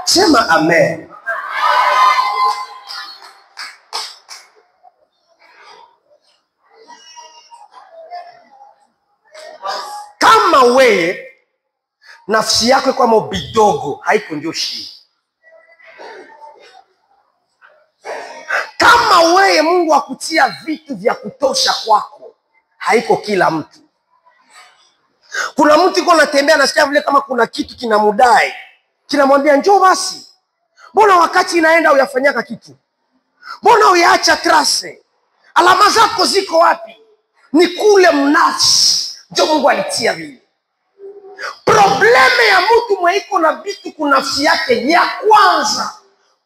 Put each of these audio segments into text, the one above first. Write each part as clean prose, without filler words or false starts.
Sema amen. Kama wewe nafsi yako kwa bidogo, haiko ndio shida. Kama wewe Mungu akutia vitu vya kutosha kwako, haiko kila mtu. Kuna mtu yuko anatembea anasikia vile kama kuna kitu kinamudai, kinamwambia njoo basi. Mbona wakati inaenda uyafanyaka kitu? Mbona uyaacha trace? Alama zako ziko wapi? Ni kule mnafsi. Ndio Mungu alitia vile. Probleme ya mtu mweiko na vitu kunafsi yake ya kwanza,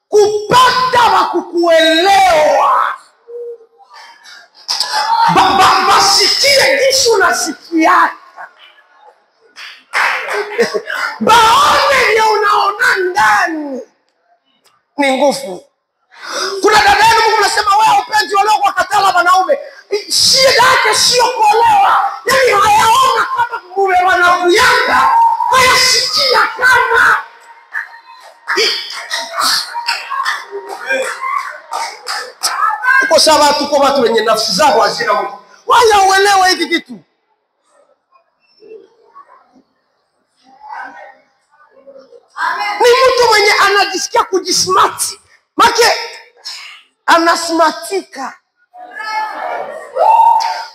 kupata wa kukuelewa. Basikie jinsi unasikia. Baone ya unaona ndani. Ni nguvu. Kuna dada yenu Mungu anasema wewe upenzi walio kwa katala wanaume. Shida yake sio kuolewa. Yaani hayaona kama mume wanakuyanga. Hayasikia kama. Uko sawa, tuko watu wenye nafsi zao hazina Mungu. Waya uelewe hiki kitu. Ni mtu mwenye anajisikia kujismati. Make anasmatika.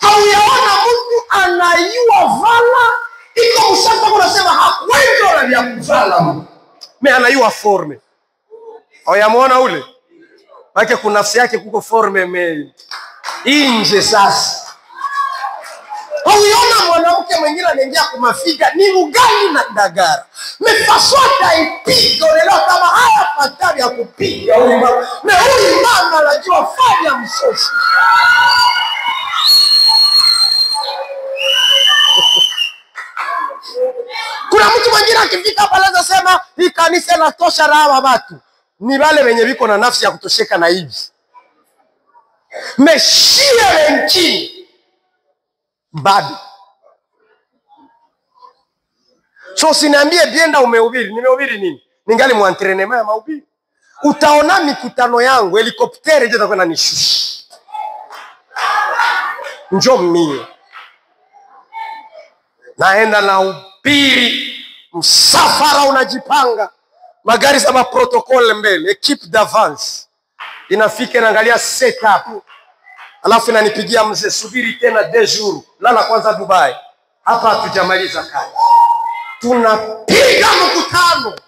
Hauyaona mtu anayua vala. Iko mshamba kunasema hakuwezi wala vya kuvala. Me anayua forme. Hauyamuona ule? Make kuna nafsi yake kuko forme me. Inje sasa. Hauyaona mwanamke mwingine anaingia kumafiga ni ugali na dagara. Mefaswata ipiga unaelewa kama haya patari ya kupiga huyu mama. Na huyu mama anajua fanya msosi. Kuna mtu mwingine akifika hapa anaweza sema hii kanisa inatosha raha watu. Ni wale wenye wiko na nafsi ya kutosheka na hivi. Meshia wengine bado. So usiniambie bienda umehubiri. Nimehubiri nini? Ningali muantrenema ya mahubiri. Utaona mikutano yangu helikopteri je takwenda nishusha. Njoo mie. Naenda na upiri. Msafara unajipanga. Magari za protokole mbele. Equipe d'avance. Inafika naangalia setup. Alafu inanipigia mzee subiri tena 2 jours. Lala kwanza Dubai. Hapa hatujamaliza kazi. Tunapiga mkutano.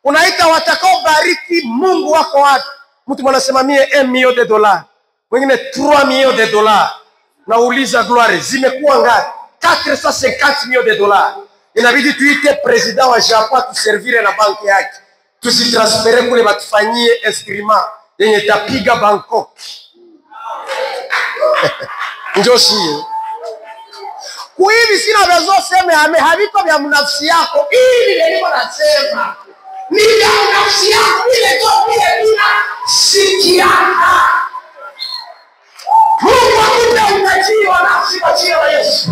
Unaita watakao bariki Mungu wako watu. Mtu mwanasema mie $1 million. Wengine $3 million. Nauliza gloire zimekuwa ngapi? $450 million. Inabidi tuite president wa Japan tuservire na banki yake. Tusitransfere kule batufanyie instrument yenye tapiga Bangkok. Njoshi. Kuhivi sina vezo seme haviko vya mnafsi yako. Ili nilimo nasema. Ni vya mnafsi yako. Ile topile nina sikiana. Mungu wakuta utajiri wa nafsi kwa jina la Yesu.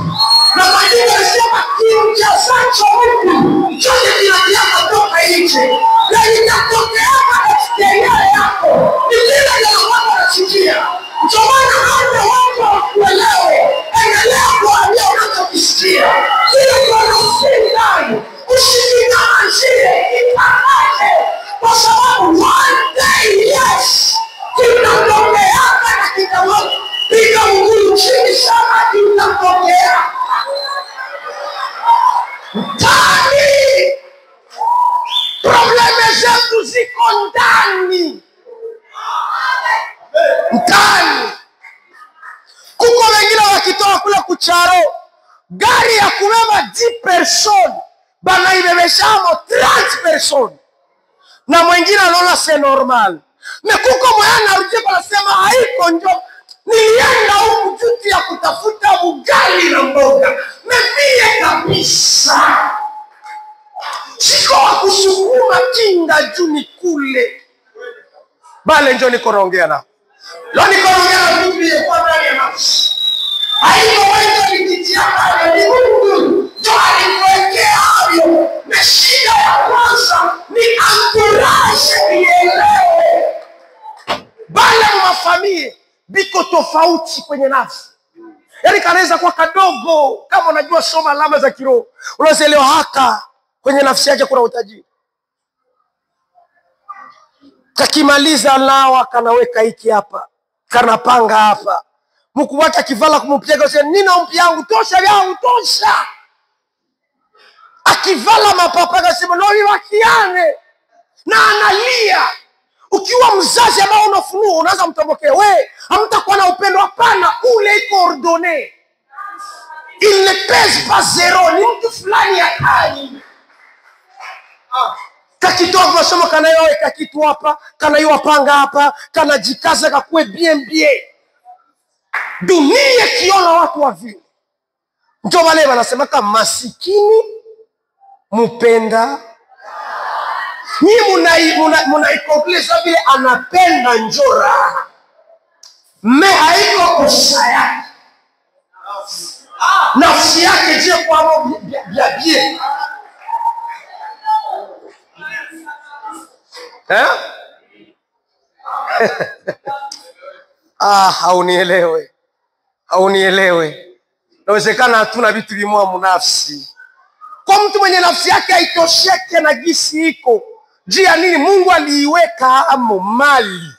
Na majina yasema kiu cha sancho Mungu. Chote kinatiaka toka nje. Na itatoke hapa katika yako. Ni vile ya wako wanachikia. Mchomana hata watu wakuelewe. Endelea kuambia unachokisikia. Kile kwa nafsi ndani. Usikinyamazie. Itangaze. Kwa sababu one day yes. Kinatokeaka na kitamoja. Piga mguu chini sana kinatokea. Ndani. Probleme zetu ziko ndani. Ndani. Kuko wengine wakitoa kule kucharo. Gari ya kubeba 10 person. Bana ibebeshamo 30 person. Na mwingine anaona c'est normal. Mekuko mwana arudie kwa nasema haiko njo. Nilienda huku juti ya kutafuta ugali na mboga. Mepie kabisa. Siko wa kusukuma kinga juni kule. Bale njo niko naongea na. Leo niko naongea na Biblia kwa ndani ya nafsi. Haiko wewe nikitia pale ni Mungu. Ndio alikuwekea hayo. Na shida ya kwanza ni tofauti kwenye nafsi. Yaani kanaweza kuwa kadogo, kama unajua soma alama za kiroho, unaweza elewa haka kwenye nafsi yake kuna utajiri. Kakimaliza lawa kanaweka hiki hapa, kanapanga hapa. Mkuu wake akivala kumpiga useme nina umpi yangu tosha yangu tosha. Akivala mapapa akasema ndio wakiane. Na analia. Ukiwa mzazi ambao unafunua unaanza mtombokea, we hamtakuwa na upendo. Hapana, ule iko ordonné. Il ne pèse pas zero, ni mtu fulani hatari. Kakitoa masomo kanayoweka kitu hapa, kanayua panga hapa, kanajikaza kakue bien. Dunia kiona watu wa vile. Ndio wale wanasema kama masikini mupenda. Ni munaikompleza vile anapenda njora. Haiko kosa yake. Nafsi yake je kwa bien. Haunielewe. Inawezekana hatuna vitu vimoja mnafsi. Kwa mtu mwenye nafsi yake haitosheke na gisi iko. Jia nini Mungu aliiweka amo mali.